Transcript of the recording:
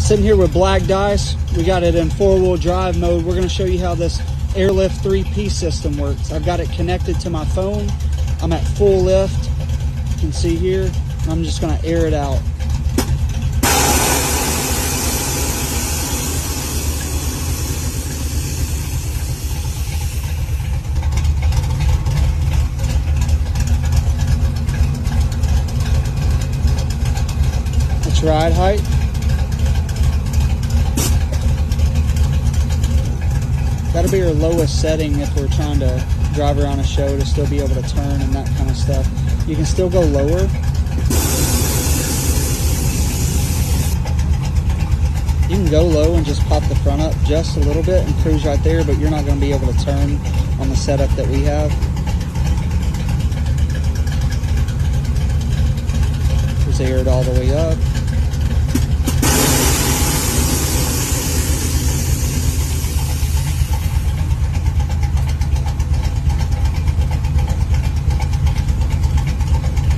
Sitting here with black dice. We got it in 4-wheel drive mode. We're going to show you how this Airlift 3-piece system works. I've got it connected to my phone. I'm at full lift. You can see here. I'm just going to air it out. It's ride height. That'll be our lowest setting if we're trying to drive around a show to still be able to turn and that kind of stuff. You can still go lower. You can go low and just pop the front up just a little bit and cruise right there, but you're not going to be able to turn on the setup that we have. Just air it all the way up.